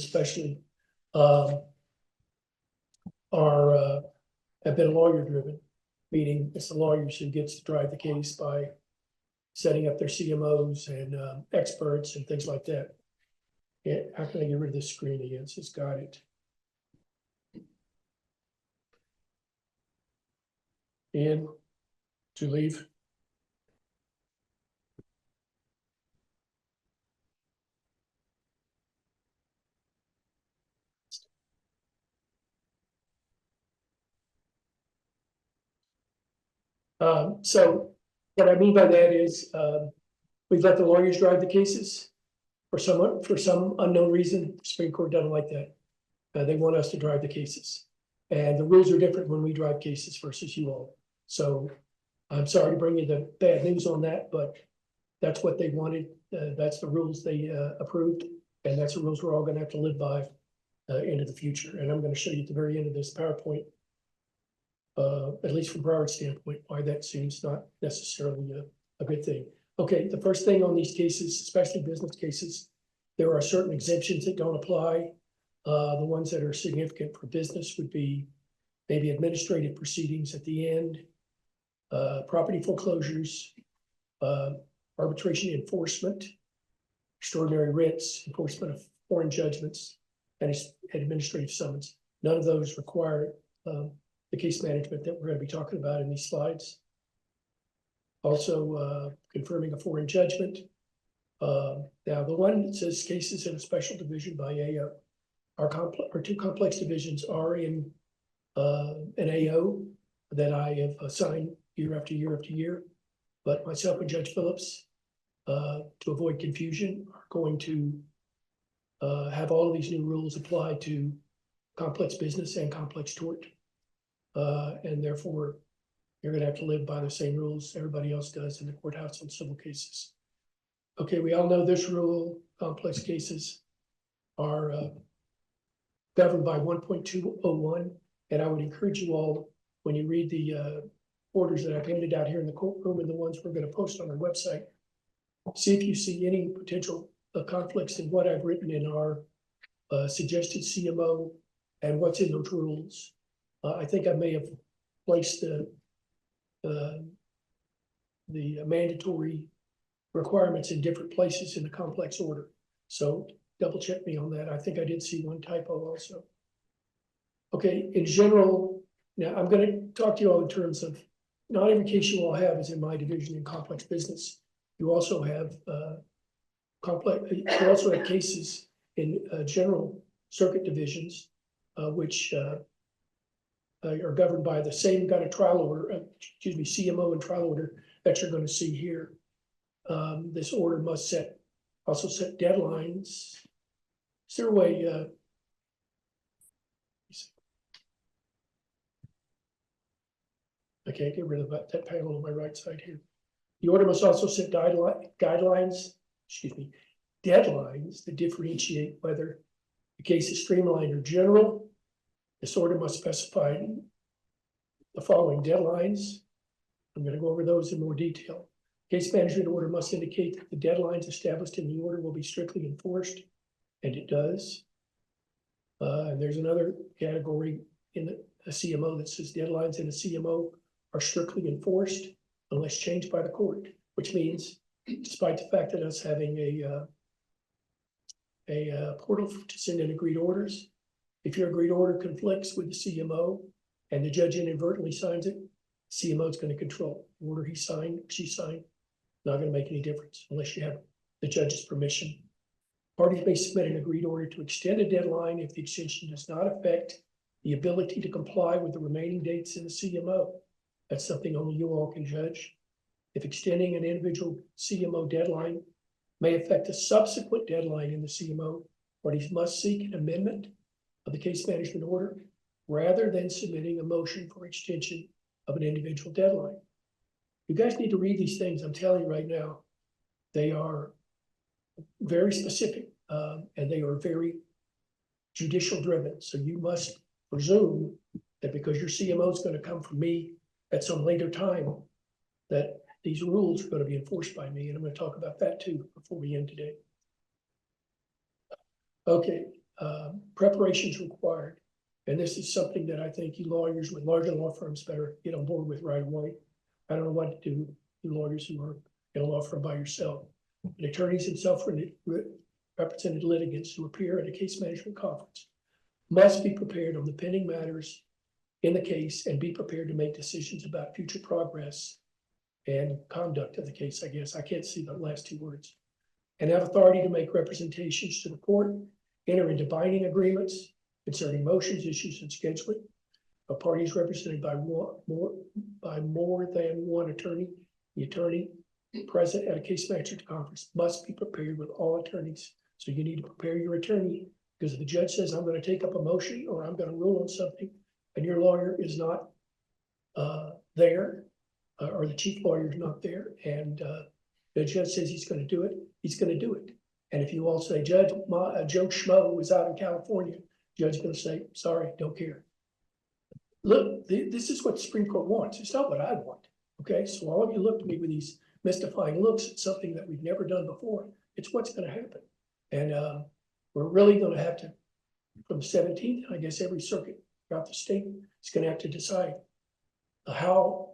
especially, have been lawyer driven, meaning it's the lawyers who gets to drive the case by setting up their CMOs and experts and things like that. Yeah, how can I get rid of this screen again? It's got it. And to leave. So what I mean by that is we've let the lawyers drive the cases for some unknown reason. The Supreme Court doesn't like that. They want us to drive the cases, and the rules are different when we drive cases versus you all. So I'm sorry to bring you the bad news on that, but that's what they wanted. That's the rules they approved, and that's the rules we're all going to have to live by into the future. And I'm going to show you at the very end of this PowerPoint, at least from Broward's standpoint, why that seems not necessarily a good thing. Okay, the first thing on these cases, especially business cases, there are certain exemptions that don't apply. The ones that are significant for business would be maybe administrative proceedings at the end, property foreclosures, arbitration enforcement, extraordinary writs, enforcement of foreign judgments, and administrative summons. None of those require the case management that we're going to be talking about in these slides. Also, confirming a foreign judgment. Now, the one that says cases in a special division by AO, our two complex divisions are in an AO that I have assigned year after year after year. But myself and Judge Phillips, to avoid confusion, are going to have all of these new rules apply to complex business and complex tort. And therefore, you're going to have to live by the same rules everybody else does in the courthouse on civil cases. Okay, we all know this rule. Complex cases are governed by 1.201. And I would encourage you all, when you read the orders that I've handed out here in the courtroom and the ones we're going to post on our website, see if you see any potential conflicts in what I've written in our suggested CMO and what's in those rules. I think I may have placed the mandatory requirements in different places in the complex order. So double check me on that. I think I did see one typo also. Okay, in general, now I'm going to talk to you all in terms of not every case you all have is in my division in complex business. You also have you also have cases in general circuit divisions, which are governed by the same kind of trial order, CMO and trial order that you're going to see here. This order must also set deadlines. Is there a way? I can't get rid of that panel on my right side here. The order must also set deadlines that differentiate whether the case is streamlined or general. This order must specify the following deadlines. I'm going to go over those in more detail. Case management order must indicate that the deadlines established in the order will be strictly enforced, and it does. And there's another category in a CMO that says deadlines in a CMO are strictly enforced unless changed by the court, which means despite the fact that us having a portal to send in agreed orders, if your agreed order conflicts with the CMO and the judge inadvertently signs it, CMO is going to control the order he signed, she signed. Not going to make any difference unless you have the judge's permission. Parties may submit an agreed order to extend a deadline if the extension does not affect the ability to comply with the remaining dates in the CMO. That's something only you all can judge. If extending an individual CMO deadline may affect a subsequent deadline in the CMO, parties must seek an amendment of the case management order rather than submitting a motion for extension of an individual deadline. You guys need to read these things. I'm telling you right now, they are very specific and they are very judicial driven. So you must presume that because your CMO is going to come from me at some later time, that these rules are going to be enforced by me. And I'm going to talk about that too before we end today. Okay, preparations required. And this is something that I think you lawyers with larger law firms better get on board with right away. I don't know what to do, you lawyers who are in a law firm by yourself. And attorneys and self-represented litigants who appear at a case management conference must be prepared on the pending matters in the case and be prepared to make decisions about future progress and conduct of the case, I guess. I can't see the last two words. And have authority to make representations to the court, enter into binding agreements concerning motions, issues, and scheduling. A party is represented by more than one attorney. The attorney present at a case management conference must be prepared with all attorneys. So you need to prepare your attorney, because if the judge says, I'm going to take up a motion or I'm going to rule on something, and your lawyer is not there, or the chief lawyer is not there, and the judge says he's going to do it, he's going to do it. And if you all say, Judge, Joe Schmo was out in California, judge is going to say, sorry, don't care. Look, this is what the Supreme Court wants. It's not what I want. Okay, so all of you look at me with these mystifying looks. It's something that we've never done before. It's what's going to happen. And we're really going to have to, from the 17th, I guess every circuit throughout the state is going to have to decide how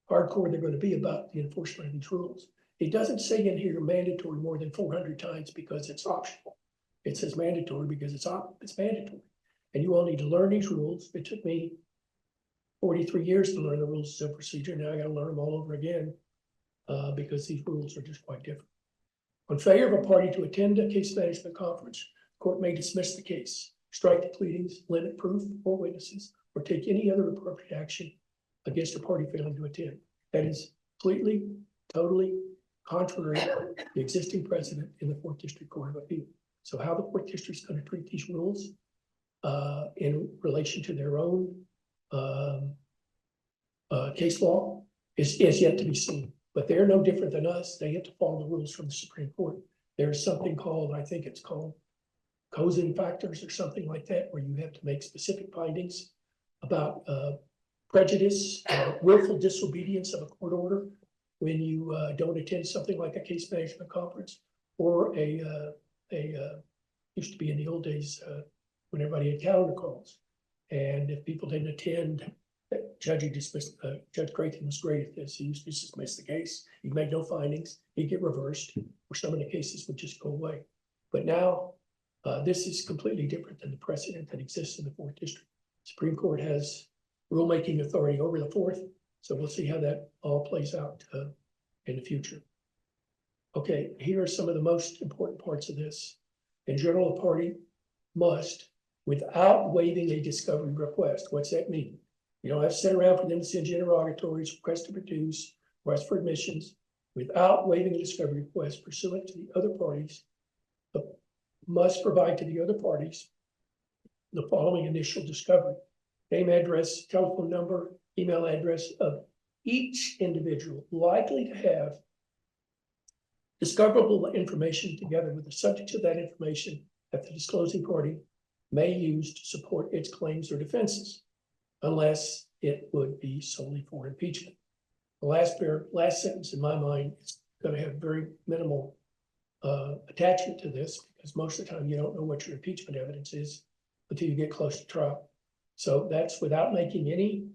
hardcore they're going to be about the enforcement of these rules. It doesn't say in here mandatory more than 400 times because it's optional. It says mandatory because it's mandatory. And you all need to learn these rules. It took me 43 years to learn the rules of procedure. Now I got to learn them all over again because these rules are just quite different. On failure of a party to attend a case management conference, the court may dismiss the case, strike the pleadings, limit proof or witnesses, or take any other appropriate action against a party failing to attend. That is completely, totally contrary to the existing precedent in the 4th District Court of Appeal. So how the 4th District is going to treat these rules in relation to their own case law is yet to be seen. But they're no different than us. They have to follow the rules from the Supreme Court. There's something called, I think it's called Cozen factors or something like that, where you have to make specific findings about prejudice, willful disobedience of a court order when you don't attend something like a case management conference, or used to be in the old days when everybody had calendar calls. And if people didn't attend, Judge Creighton was great at this. He used to dismiss the case. He'd make no findings. He'd get reversed, or some of the cases would just go away. But now this is completely different than the precedent that exists in the 4th District. Supreme Court has rulemaking authority over the 4th. So we'll see how that all plays out in the future. Okay, here are some of the most important parts of this. In general, a party must, without waiving a discovery request. What's that mean? You don't have to sit around for them to send you interrogatories, request to produce, request for admissions, without waiving a discovery request pursuant to the other parties, must provide to the other parties the following initial discovery: name, address, telephone number, email address of each individual likely to have discoverable information, together with the subjects of that information that the disclosing party may use to support its claims or defenses, unless it would be solely for impeachment. The last sentence in my mind is going to have very minimal attachment to this, because most of the time you don't know what your impeachment evidence is until you get close to trial. So that's without making any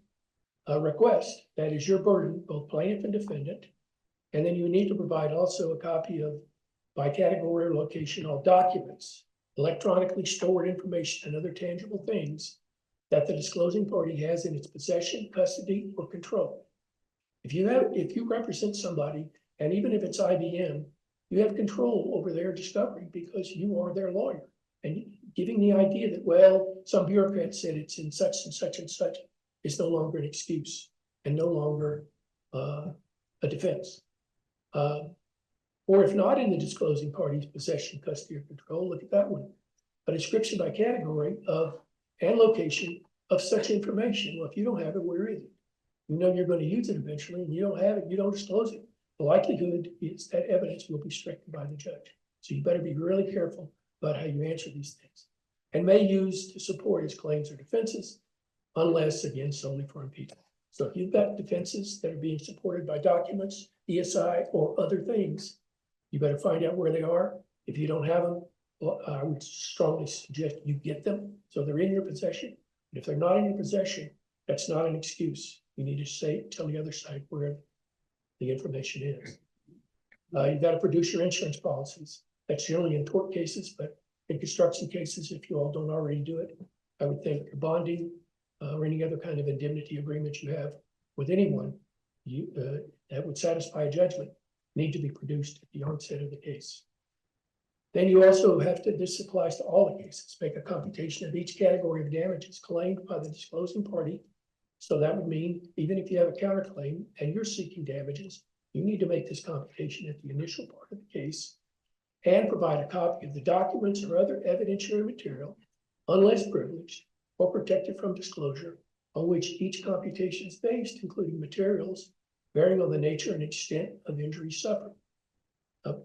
request. That is your burden, both plaintiff and defendant. And then you need to provide also a copy of, by category or location, all documents, electronically stored information, and other tangible things that the disclosing party has in its possession, custody, or control. If you represent somebody, and even if it's IBM, you have control over their discovery because you are their lawyer. And giving the idea that, well, some bureaucrat said it's in such and such and such is no longer an excuse and no longer a defense. Or if not in the disclosing party's possession, custody, or control, look at that one. A description by category of and location of such information. Well, if you don't have it, where is it? You know you're going to use it eventually, and you don't have it, you don't disclose it. The likelihood is that evidence will be stricken by the judge. So you better be really careful about how you answer these things, and may use to support his claims or defenses, unless, again, solely for impeachment. So if you've got defenses that are being supported by documents, ESI, or other things, you better find out where they are. If you don't have them, well, I would strongly suggest you get them, so they're in your possession. And if they're not in your possession, that's not an excuse. You need to tell the other side where the information is. You've got to produce your insurance policies. That's generally in tort cases, but in construction cases, if you all don't already do it, I would think bonding or any other kind of indemnity agreement you have with anyone that would satisfy a judgment need to be produced at the onset of the case. Then you also have to, this applies to all the cases, make a computation of each category of damages claimed by the disclosing party. So that would mean even if you have a counterclaim and you're seeking damages, you need to make this computation at the initial part of the case and provide a copy of the documents or other evidentiary material, unless privileged or protected from disclosure, on which each computation is based, including materials bearing on the nature and extent of injury suffered.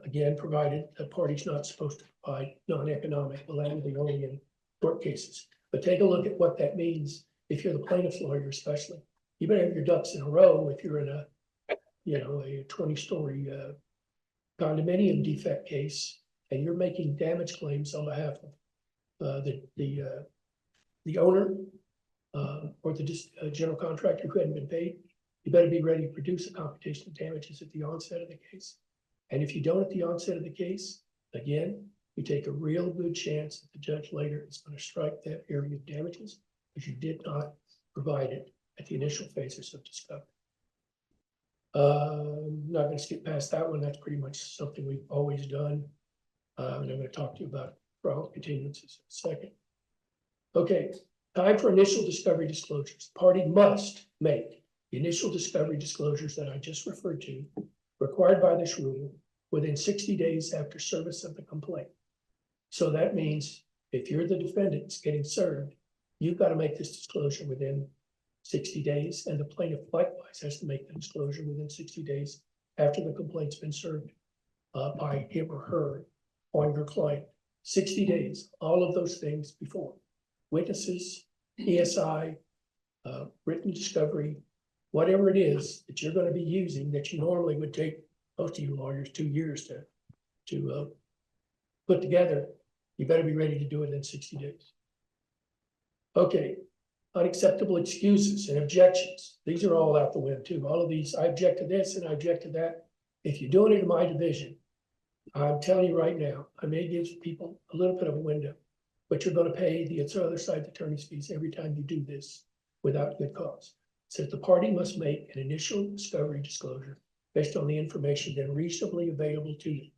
Again, provided the party's not supposed to provide non-economic, well, that would be only in court cases. But take a look at what that means if you're the plaintiff's lawyer, especially. You better have your ducks in a row if you're in a 20-story condominium defect case, and you're making damage claims on behalf of the owner or the general contractor who hadn't been paid. You better be ready to produce a computation of damages at the onset of the case. And if you don't at the onset of the case, again, you take a real good chance that the judge later is going to strike that area of damages because you did not provide it at the initial phases of discovery. I'm not going to skip past that one. That's pretty much something we've always done. And I'm going to talk to you about trial continuances in a second. Okay, time for initial discovery disclosures. The party must make the initial discovery disclosures that I just referred to, required by this rule, within 60 days after service of the complaint. So that means if you're the defendant getting served, you've got to make this disclosure within 60 days, and the plaintiff likewise has to make the disclosure within 60 days after the complaint's been served by him or her on your client. 60 days, all of those things before. Witnesses, ESI, written discovery, whatever it is that you're going to be using that you normally would take, most of you lawyers, 2 years to put together, you better be ready to do it in 60 days. Okay, unacceptable excuses and objections. These are all out the window too. All of these, I object to this and I object to that. If you're doing it in my division, I'm telling you right now, I may give people a little bit of a window, but you're going to pay the other side attorney's fees every time you do this without good cause. It says the party must make an initial discovery disclosure based on the information then reasonably available to you.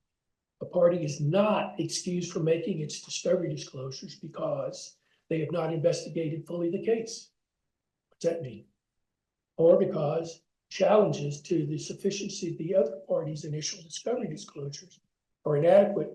A party is not excused from making its discovery disclosures because they have not investigated fully the case. What's that mean? Or because challenges to the sufficiency of the other party's initial discovery disclosures are inadequate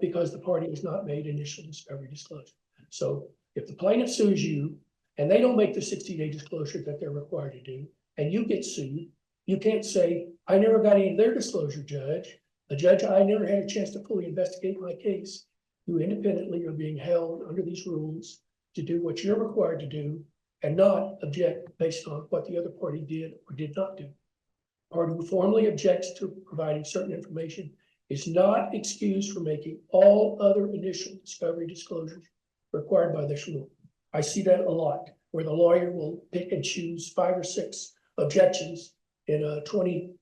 because the party has not made initial discovery disclosure. So if the plaintiff sues you and they don't make the 60-day disclosure that they're required to do, and you get sued, you can't say, I never got any of their disclosure, Judge. The judge, I never had a chance to fully investigate my case. You independently are being held under these rules to do what you're required to do and not object based on what the other party did or did not do. The party who formally objects to providing certain information is not excused from making all other initial discovery disclosures required by this rule. I see that a lot, where the lawyer will pick and choose 5 or 6 objections in a 20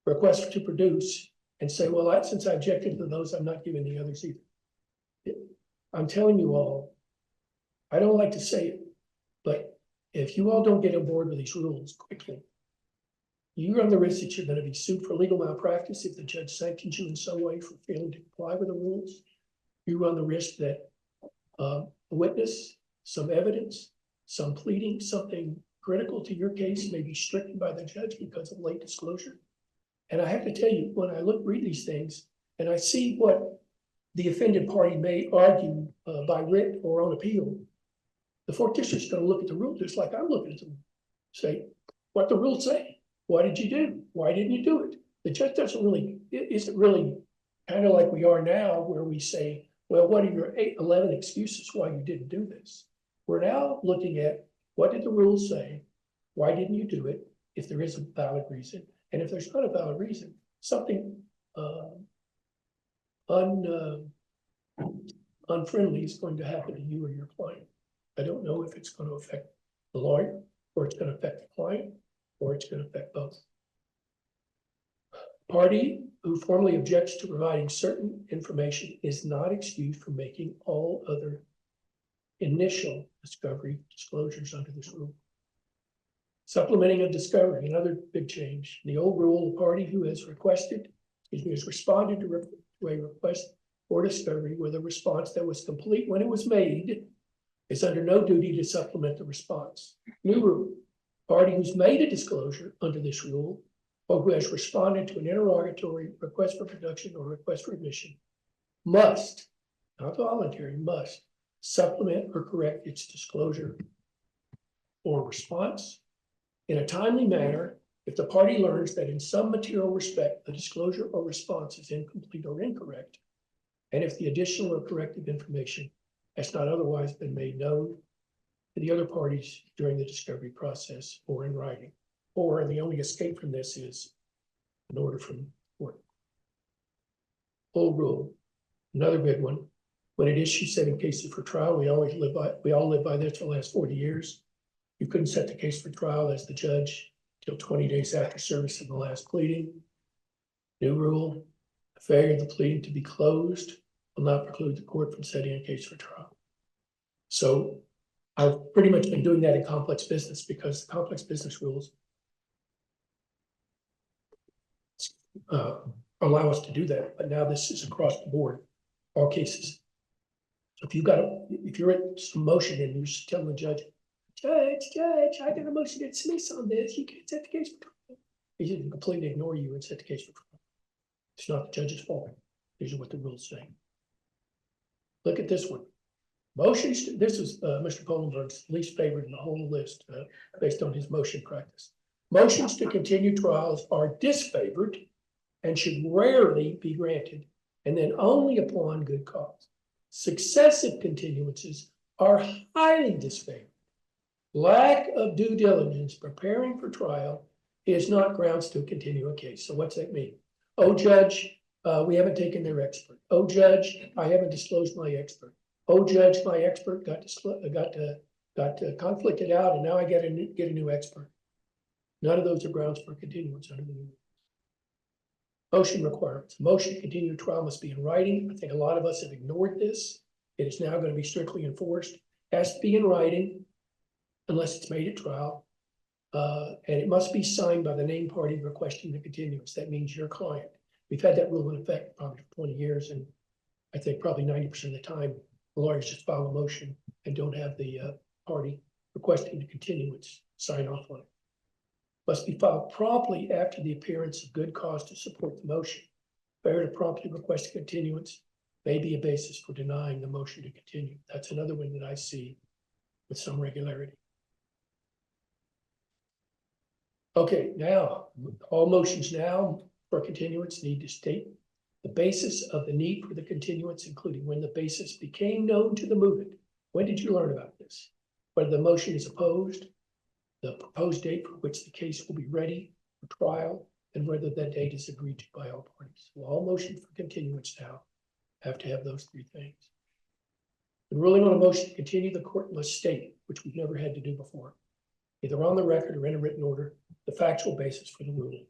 request to produce and say, well, since I objected to those, I'm not giving the others either. I'm telling you all, I don't like to say it, but if you all don't get on board with these rules quickly, you run the risk that you're going to be sued for legal malpractice if the judge sanctions you in some way for failing to comply with the rules. You run the risk that a witness, some evidence, some pleading, something critical to your case may be stricken by the judge because of late disclosure. And I have to tell you, when I read these things and I see what the offended party may argue by writ or on appeal, the fourth district's going to look at the rule just like I'm looking at them. Say, what the rules say? What did you do? Why didn't you do it? The judge isn't really kind of like we are now, where we say, well, what are your 11 excuses why you didn't do this? We're now looking at what did the rules say? Why didn't you do it? If there is a valid reason. And if there's not a valid reason, something unfriendly is going to happen to you or your client. I don't know if it's going to affect the lawyer, or it's going to affect the client, or it's going to affect both. Party who formally objects to providing certain information is not excused from making all other initial discovery disclosures under this rule. Supplementing of discovery, another big change. In the old rule, the party who has responded to a request for discovery with a response that was complete when it was made is under no duty to supplement the response. New rule, party who's made a disclosure under this rule or who has responded to an interrogatory request for production or request for admission must, not voluntary, must supplement or correct its disclosure or response in a timely manner if the party learns that in some material respect the disclosure or response is incomplete or incorrect, and if the additional or corrective information has not otherwise been made known to the other parties during the discovery process or in writing, or the only escape from this is an order from court. Old rule, another big one. When it issues setting cases for trial, we all live by this for the last 40 years. You couldn't set the case for trial as the judge till 20 days after service of the last pleading. New rule, the failure of the pleading to be closed will not preclude the court from setting a case for trial. So I've pretty much been doing that in complex business because the complex business rules allow us to do that. But now this is across the board, all cases. So if you're at some motion and you're just telling the judge, Judge, I got a motion to dismiss on this. You can't set the case for trial. He should completely ignore you and set the case for trial. It's not the judge's fault. These are what the rules say. Look at this one. Motions, this is Mr. Kohlenberg's least favorite in the whole list based on his motion practice. Motions to continue trials are disfavored and should rarely be granted, and then only upon good cause. Successive continuances are highly disfavored. Lack of due diligence preparing for trial is not grounds to continue a case. So what's that mean? Oh, Judge, we haven't taken their expert. Oh, Judge, I haven't disclosed my expert. Oh, Judge, my expert got conflicted out, and now I get a new expert. None of those are grounds for continuance under the new rules. Motion requirements. Motion to continue trial must be in writing. I think a lot of us have ignored this. It is now going to be strictly enforced. It has to be in writing unless it's made at trial. And it must be signed by the named party requesting the continuance. That means your client. We've had that rule in effect probably for 20 years, and I think probably 90% of the time, the lawyers just file a motion and don't have the party requesting the continuance sign off on it. Must be filed promptly after the appearance of good cause to support the motion. Failure to promptly request a continuance may be a basis for denying the motion to continue. That's another one that I see with some regularity. Okay, now, all motions now for continuance need to state the basis of the need for the continuance, including when the basis became known to the movement. When did you learn about this? Whether the motion is opposed, the proposed date for which the case will be ready for trial, and whether that date is agreed to by all parties. So all motions for continuance now have to have those three things. In ruling on a motion to continue, the court must state, which we've never had to do before, either on the record or in a written order, the factual basis for the ruling.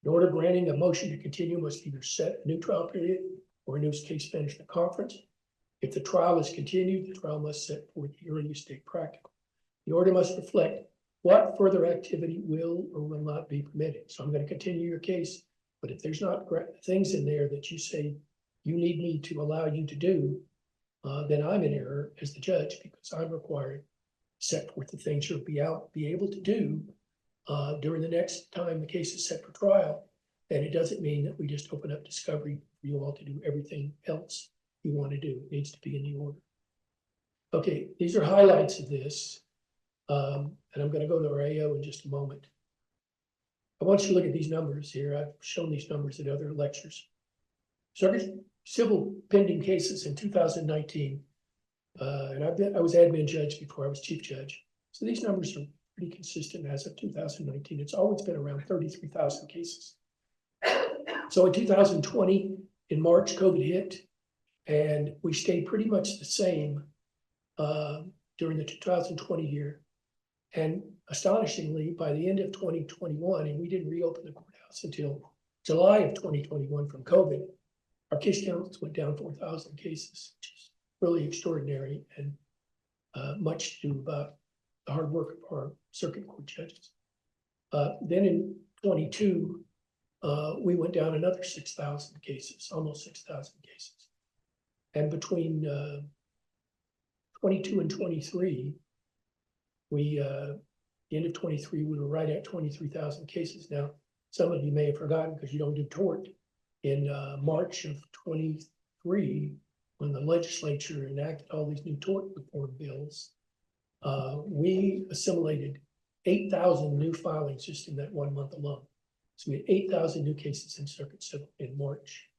In order granting a motion to continue must either set a new trial period or a new case management conference. If the trial is continued, the trial must set forth the earliest date practical. The order must reflect what further activity will or will not be permitted. So I'm going to continue your case, but if there's not things in there that you say you need me to allow you to do, then I'm in error as the judge because I'm required to set forth the things you'll be able to do during the next time the case is set for trial. And it doesn't mean that we just open up discovery for you all to do everything else you want to do. It needs to be in the order. Okay, these are highlights of this. And I'm going to go to our AO in just a moment. I want you to look at these numbers here. I've shown these numbers in other lectures. Civil pending cases in 2019. And I was admin judge before I was chief judge. So these numbers are pretty consistent as of 2019. It's always been around 33,000 cases. So in 2020, In March, COVID hit, and we stayed pretty much the same during the 2020 year. And astonishingly, by the end of 2021, and we didn't reopen the courthouse until July of 2021 from COVID, our case counts went down 4,000 cases, which is really extraordinary, and much to do about the hard work of our circuit court judges. Then in 22, we went down another 6,000 cases, almost 6,000 cases. And between 22 and 23, the end of 23, we were right at 23,000 cases. Now, some of you may have forgotten because you don't do tort. In March of 23, when the legislature enacted all these new tort reform bills, we assimilated 8,000 new filings just in that 1 month alone. So we had 8,000 new cases in circuit civil in March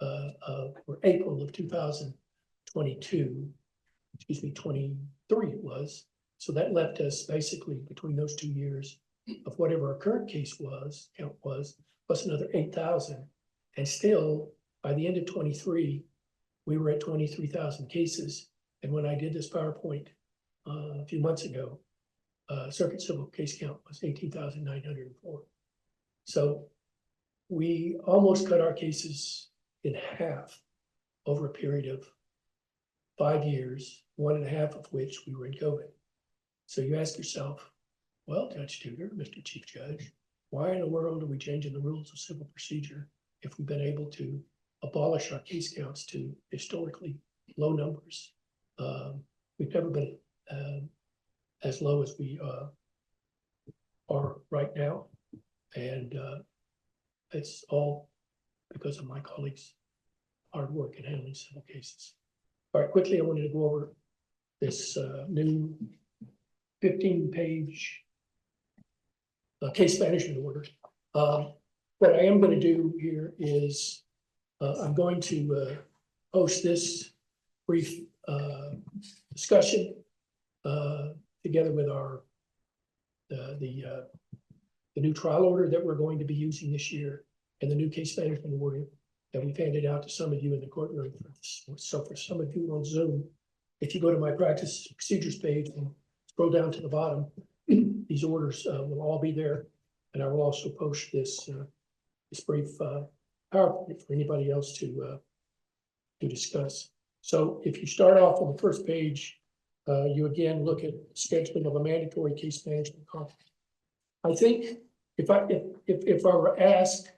or April of 2022, 23 it was. So that left us basically between those 2 years of whatever our current case count was, plus another 8,000. And still, by the end of 23, we were at 23,000 cases. And when I did this PowerPoint a few months ago, circuit civil case count was 18,904. So we almost cut our cases in half over a period of 5 years, 1.5 of which we were in COVID. So you ask yourself, well, Judge Tuter, Mr. Chief Judge, why in the world are we changing the rules of civil procedure if we've been able to abolish our case counts to historically low numbers? We've never been as low as we are right now. And it's all because of my colleagues' hard work in handling civil cases. All right, quickly, I wanted to go over this new 15-page case management order. What I am going to do here is I'm going to post this brief discussion together with our the new trial order that we're going to be using this year and the new case management order that we've handed out to some of you in the courtroom. So for some of you on Zoom, if you go to my practice procedures page and scroll down to the bottom, these orders will all be there. And I will also post this brief PowerPoint for anybody else to discuss. So if you start off on the first page, you again look at scheduling of a mandatory case management conference. I think if I were asked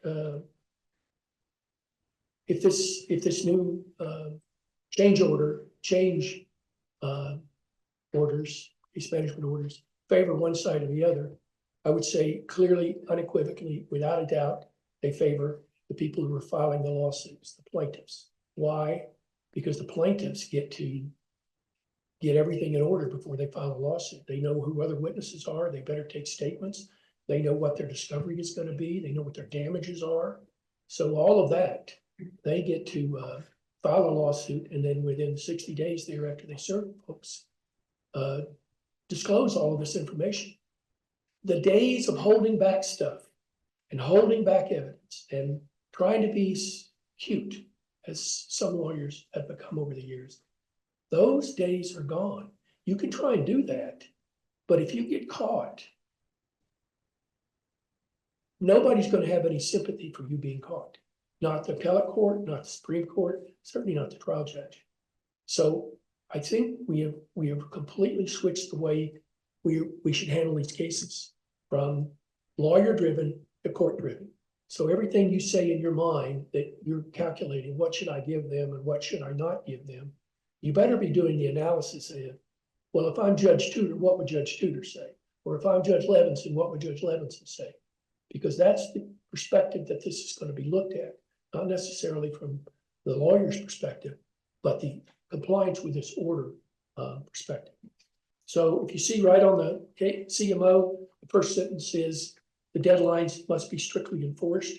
if this new change orders, case management orders, favor one side or the other, I would say clearly, unequivocally, without a doubt, they favor the people who are filing the lawsuits, the plaintiffs. Why? Because the plaintiffs get to get everything in order before they file a lawsuit. They know who other witnesses are. They better take statements. They know what their discovery is going to be. They know what their damages are. So all of that, they get to file a lawsuit, and then within 60 days thereafter they serve folks, disclose all of this information. The days of holding back stuff and holding back evidence and trying to be cute, as some lawyers have become over the years, those days are gone. You can try and do that, but if you get caught, nobody's going to have any sympathy for you being caught. Not the appellate court, not the Supreme Court, certainly not the trial judge. So I think we have completely switched the way we should handle these cases from lawyer-driven to court-driven. So everything you say in your mind that you're calculating, what should I give them and what should I not give them, you better be doing the analysis of, well, if I'm Judge Tuter, what would Judge Tuter say? Or if I'm Judge Levinson, what would Judge Levinson say? Because that's the perspective that this is going to be looked at, not necessarily from the lawyer's perspective, but the compliance with this order perspective. So if you see right on the CMO, the first sentence is the deadlines must be strictly enforced.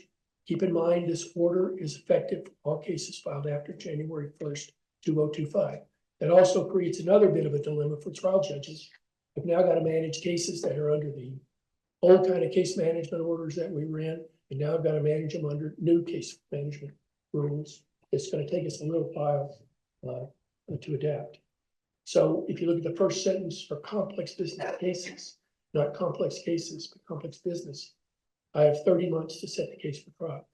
Keep in mind this order is effective for all cases filed after January 1st, 2025. That also creates another bit of a dilemma for trial judges. We've now got to manage cases that are under the old kind of case management orders that we ran, and now I've got to manage them under new case management rules. it's going to take us a little while to adapt. So if you look at the first sentence for complex business cases, not complex cases, but complex business, I have 30 months to set the case for trial.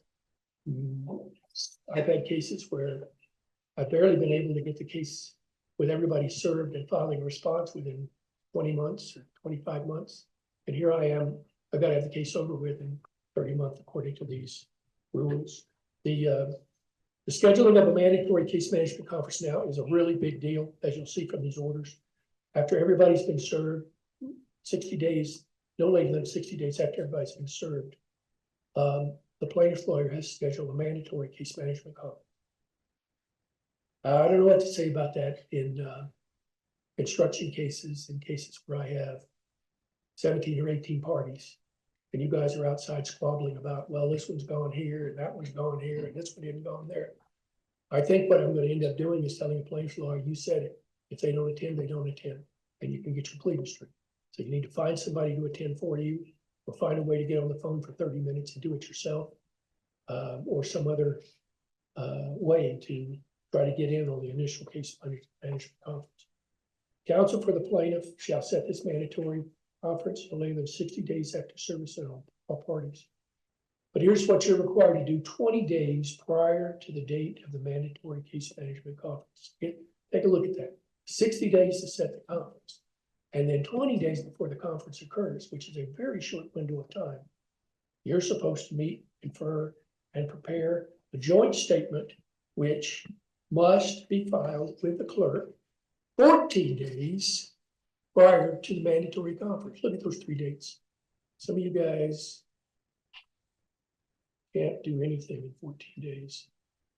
I've had cases where I've barely been able to get the case with everybody served and filing a response within 20 months or 25 months. And here I am, I've got to have the case over with in 30 months according to these rules. The scheduling of a mandatory case management conference now is a really big deal, as you'll see from these orders. After everybody's been served, 60 days, no later than 60 days after everybody's been served, the plaintiff's lawyer has scheduled a mandatory case management conference. I don't know what to say about that in construction cases, in cases where I have 17 or 18 parties, and you guys are outside squabbling about, well, this one's gone here, and that one's gone here, and this one didn't go there. I think what I'm going to end up doing is telling the plaintiff's lawyer, you said it. If they don't attend, they don't attend, and you can get your pleading straight. So you need to find somebody to attend for you, or find a way to get on the phone for 30 minutes and do it yourself, or some other way to try to get in on the initial case management conference. Counsel for the plaintiff shall set this mandatory conference no later than 60 days after service in all parties. But here's what you're required to do 20 days prior to the date of the mandatory case management conference. Take a look at that. 60 days to set the conference. And then 20 days before the conference occurs, which is a very short window of time, you're supposed to meet, confer, and prepare a joint statement, which must be filed with the clerk 14 days prior to the mandatory conference. Look at those 3 dates. Some of you guys can't do anything in 14 days,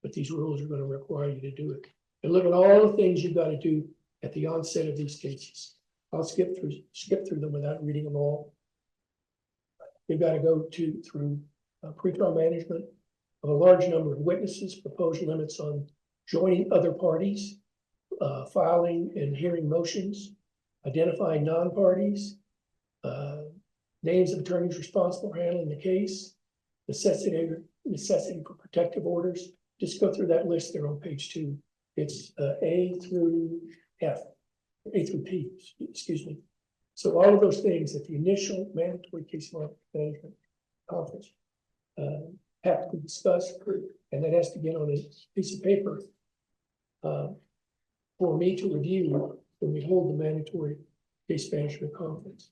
but these rules are going to require you to do it. And look at all the things you've got to do at the onset of these cases. I'll skip through them without reading them all. You've got to go through pre-trial management of a large number of witnesses, propose limits on joining other parties, filing and hearing motions, identifying non-parties, names of attorneys responsible for handling the case, necessity for protective orders. Just go through that list there on page 2. It's A through P, excuse me. So all of those things at the initial mandatory case management conference have to be discussed, and that has to get on a piece of paper for me to review when we hold the mandatory case management conference.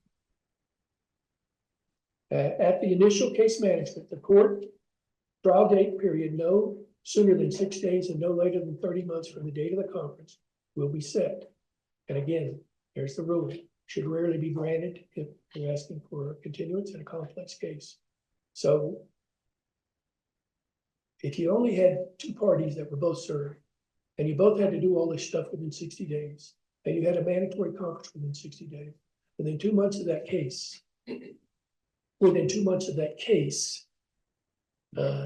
At the initial case management, the court trial date period no sooner than 6 days and no later than 30 months from the date of the conference will be set. And again, there's the rule. Should rarely be granted if you're asking for a continuance in a complex case. So if you only had 2 parties that were both served, and you both had to do all this stuff within 60 days, and you had a mandatory conference within 60 days, within 2 months of that case,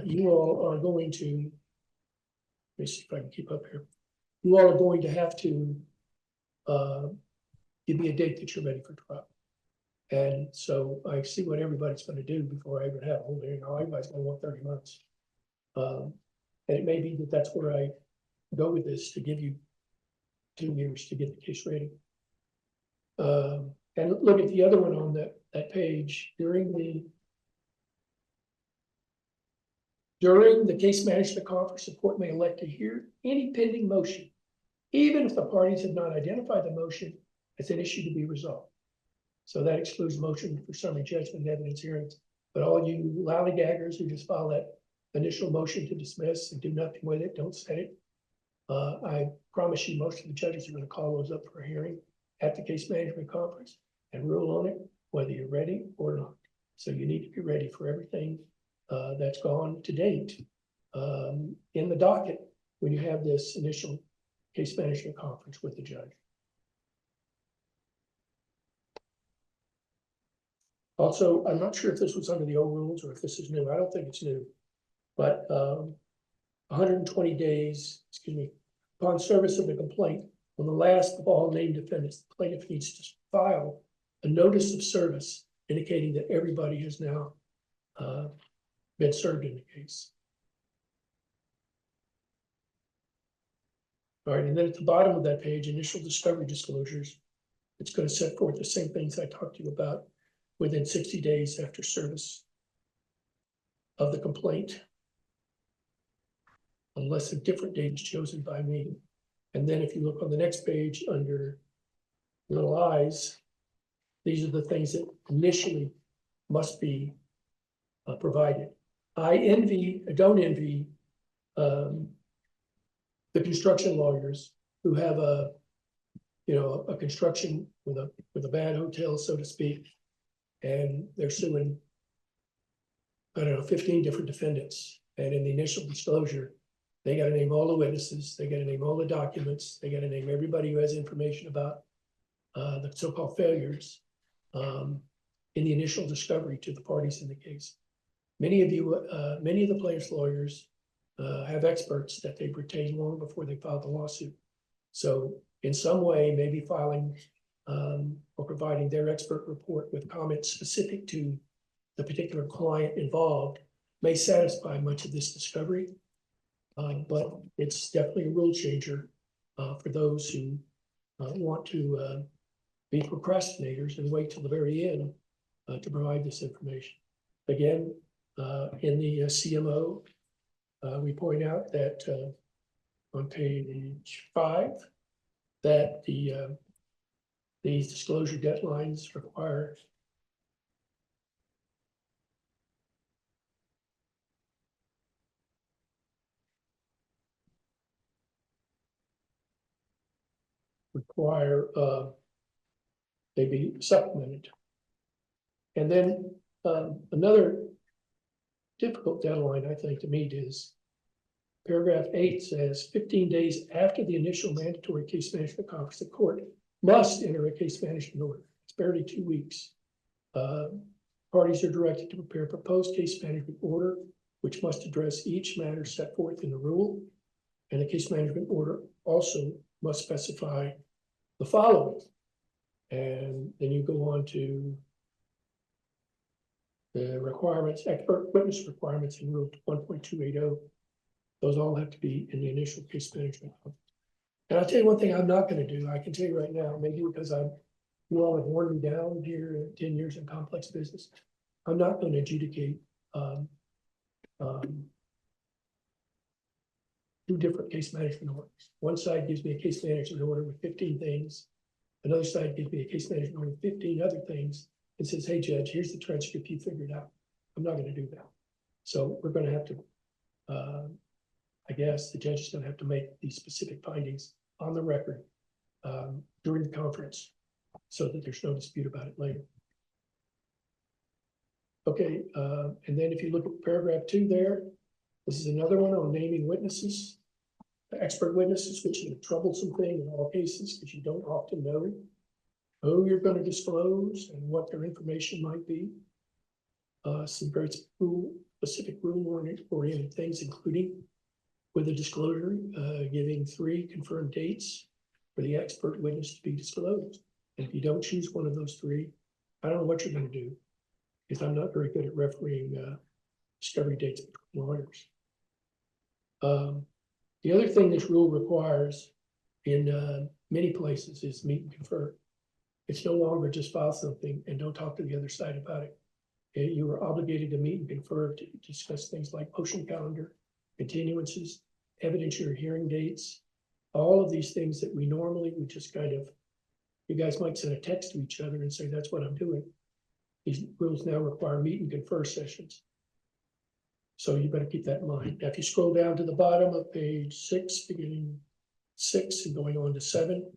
you all are going to, let me see if I can keep up here. You all are going to have to give me a date that you're ready for trial. And so I see what everybody's going to do before I even have a whole hearing. Everybody's going to want 30 months. And it may be that that's where I go with this, to give you 2 years to get the case ready. And look at the other one on that page. During the case management conference, the court may elect to hear any pending motion, even if the parties have not identified the motion as an issue to be resolved. So that excludes motion for summary judgment and evidence hearings. But all you lollygaggers who just file that initial motion to dismiss and do nothing with it, don't set it. I promise you most of the judges are going to call those up for a hearing at the case management conference and rule on it, whether you're ready or not. So you need to be ready for everything that's gone to date in the docket when you have this initial case management conference with the judge. Also, I'm not sure if this was under the old rules or if this is new. I don't think it's new, but 120 days, upon service of the complaint, on the last of all named defendants, the plaintiff needs to file a notice of service indicating that everybody has now been served in the case. All right, and then at the bottom of that page, initial discovery disclosures, it's going to set forth the same things I talked to you about within 60 days after service of the complaint, unless a different date is chosen by me. And then if you look on the next page under little i's, these are the things that initially must be provided. I don't envy the construction lawyers who have a construction with a bad hotel, so to speak, and they're suing, I don't know, 15 different defendants. And in the initial disclosure, they got to name all the witnesses, they got to name all the documents, they got to name everybody who has information about the so-called failures in the initial discovery to the parties in the case. Many of the plaintiff's lawyers have experts that they've retained long before they filed the lawsuit. So in some way, maybe filing or providing their expert report with comments specific to the particular client involved may satisfy much of this discovery. But it's definitely a rule changer for those who want to be procrastinators and wait till the very end to provide this information. Again, in the CMO, we point out that on page 5, that these disclosure deadlines require they be supplemented. And then another difficult deadline, I think, to meet is paragraph 8 says 15 days after the initial mandatory case management conference, the court must enter a case management order. It's barely 2 weeks. Parties are directed to prepare a proposed case management order, which must address each matter set forth in the rule. And the case management order also must specify the following. And then you go on to the requirements, expert witness requirements in Rule 1.280. Those all have to be in the initial case management. And I'll tell you one thing I'm not going to do. I can tell you right now, maybe because you all have worn me down here in 10 years in complex business. I'm not going to adjudicate 2 different case management orders. One side gives me a case management order with 15 things. Another side gives me a case management order with 15 other things and says, hey, Judge, here's the transcript you figured out. I'm not going to do that. So we're going to have to, I guess the judge is going to have to make these specific findings on the record during the conference so that there's no dispute about it later. Okay, and then if you look at paragraph 2 there, this is another one on naming witnesses, expert witnesses, which is a troublesome thing in all cases because you don't often know who you're going to disclose and what their information might be. Some very specific rule-oriented things, including with a disclosure, giving 3 confirmed dates for the expert witness to be disclosed. And if you don't choose one of those 3, I don't know what you're going to do, because I'm not very good at refereeing discovery dates between lawyers. The other thing this rule requires in many places is meet and confer. It's no longer just file something and don't talk to the other side about it. You are obligated to meet and confer to discuss things like motion calendar, continuances, evidentiary hearing dates, all of these things that we normally would just kind of, you guys might send a text to each other and say, that's what I'm doing. These rules now require meet and confer sessions. So you better keep that in mind. Now, if you scroll down to the bottom of page 6, beginning 6 and going on to 7,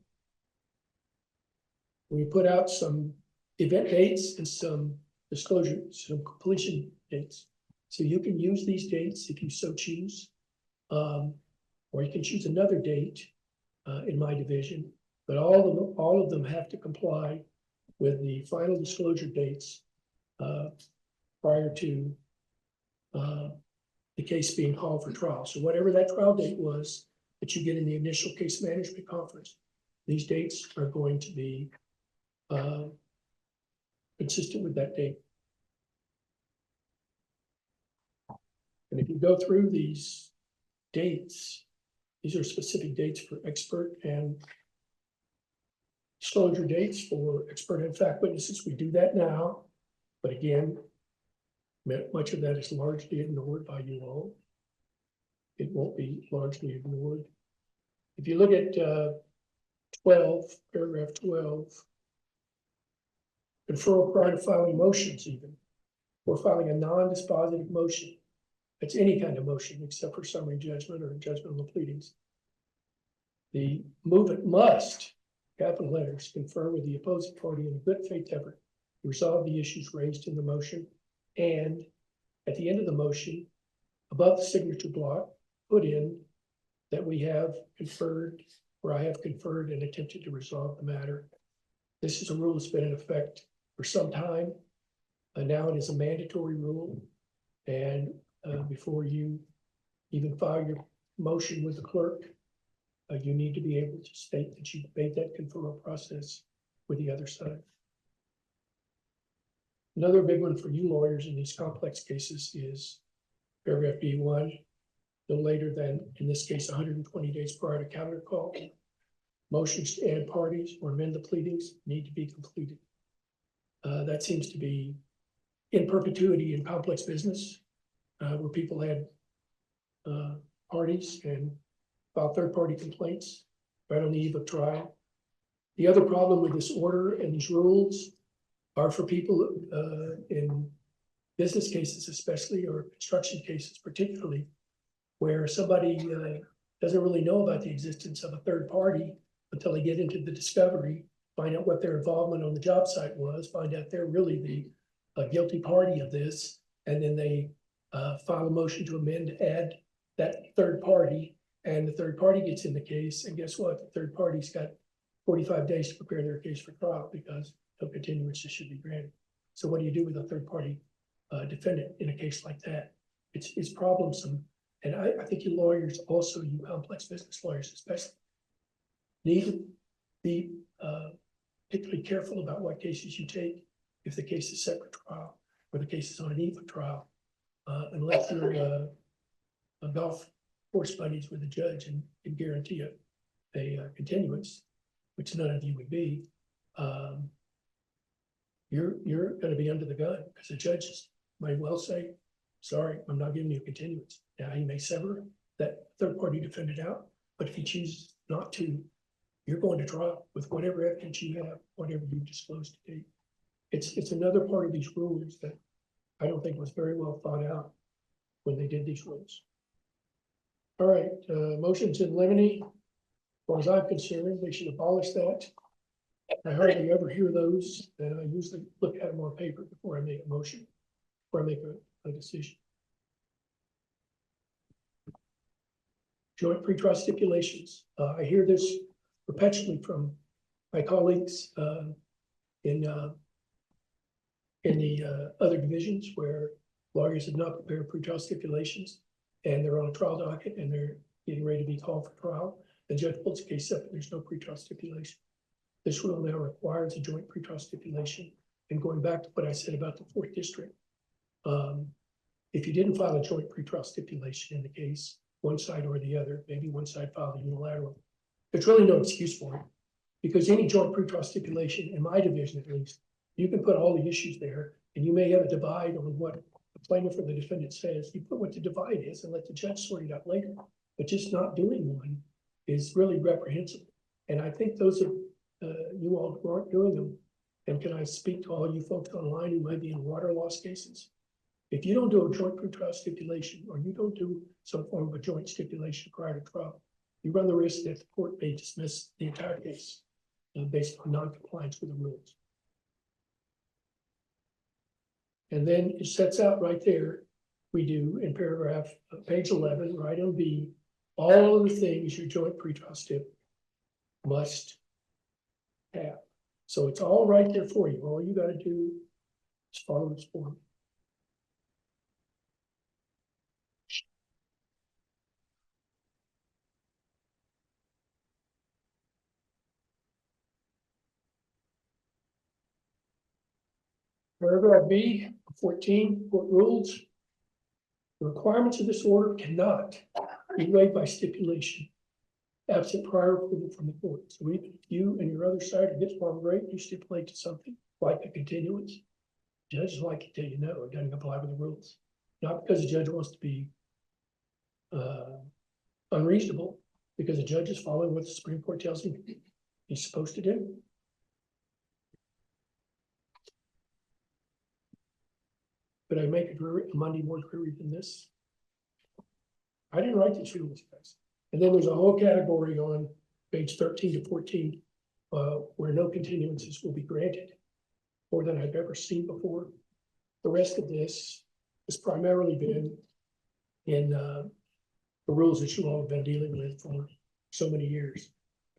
we put out some event dates and some disclosure, some completion dates. So you can use these dates if you so choose, or you can choose another date in my division, but all of them have to comply with the final disclosure dates prior to the case being called for trial. So whatever that trial date was that you get in the initial case management conference, these dates are going to be consistent with that date. And if you go through these dates, These are specific dates for expert and disclosure dates for expert and fact witnesses. We do that now, but again, much of that is largely ignored by you all. It won't be largely ignored. If you look at 12, paragraph 12, conferral prior to filing motions even, or filing a non-dispositive motion. That's any kind of motion except for summary judgment or judgment on the pleadings. The movement must, capital letters, confer with the opposing party in a good faith effort to resolve the issues raised in the motion, and at the end of the motion, above the signature block, put in that we have conferred, or I have conferred and attempted to resolve the matter. This is a rule that's been in effect for some time. Now it is a mandatory rule, and before you even file your motion with the clerk, you need to be able to state that you made that conferral process with the other side. Another big one for you lawyers in these complex cases is paragraph B1, no later than, in this case, 120 days prior to counter call. Motions to add parties or amend the pleadings need to be completed. That seems to be in perpetuity in complex business, where people add parties and file third-party complaints right on the eve of trial. The other problem with this order and these rules are for people in business cases, especially, or construction cases particularly, where somebody doesn't really know about the existence of a third party until they get into the discovery, find out what their involvement on the job site was, find out they're really the guilty party of this, and then they file a motion to amend to add that third party, and the third party gets in the case, and guess what? The third party's got 45 days to prepare their case for trial because no continuances should be granted. So what do you do with a third party defendant in a case like that? It's problemsome. And I think you lawyers also, you complex business lawyers especially, need to be particularly careful about what cases you take if the case is set for trial or the case is on an eve of trial, unless you're a golf course buddies with a judge and can guarantee a continuance, which none of you would be. You're going to be under the gun because the judges might well say, sorry, I'm not giving you a continuance. Now he may sever that third party defendant out, but if he chooses not to, you're going to trial with whatever evidence you have, whatever you disclosed to date. It's another part of these rules that I don't think was very well thought out when they did these rules. All right, motions in limine, as far as I'm concerned, they should abolish that. I hardly ever hear those, and I usually look at them on paper before I make a motion, before I make a decision. Joint pretrial stipulations. I hear this perpetually from my colleagues in the other divisions where lawyers have not prepared pretrial stipulations and they're on a trial docket and they're getting ready to be called for trial. The judge pulls the case up and there's no pretrial stipulation. This rule now requires a joint pretrial stipulation. And going back to what I said about the 4th district, if you didn't file a joint pretrial stipulation in the case, one side or the other, maybe one side filed a unilateral, there's really no excuse for it, because any joint pretrial stipulation, in my division at least, you can put all the issues there, and you may have a divide on what the plaintiff or the defendant says. You put what the divide is and let the judge sort it out later. But just not doing one is really reprehensible. And I think those of you all who aren't doing them, and can I speak to all you folks online who might be in water loss cases? If you don't do a joint pretrial stipulation, or you don't do some form of a joint stipulation prior to trial, you run the risk that the court may dismiss the entire case based on non-compliance with the rules. And then it sets out right there, we do in paragraph, page 11, right on B, all of the things your joint pretrial stip must have. So it's all right there for you. All you got to do is follow this form. Paragraph B, 14, court rules. The requirements of this order cannot be waived by stipulation absent prior approval from the court. So even if you and your other side against farm rate, you stipulate to something like a continuance, judges like to tell you no, it doesn't comply with the rules. Not because the judge wants to be unreasonable, because the judge is following what the Supreme Court tells him he's supposed to do. But I make a Monday more dreary than this. I didn't write these rules, guys. And then there's a whole category on page 13 to 14 where no continuances will be granted, more than I've ever seen before. The rest of this has primarily been in the rules that you all have been dealing with for so many years.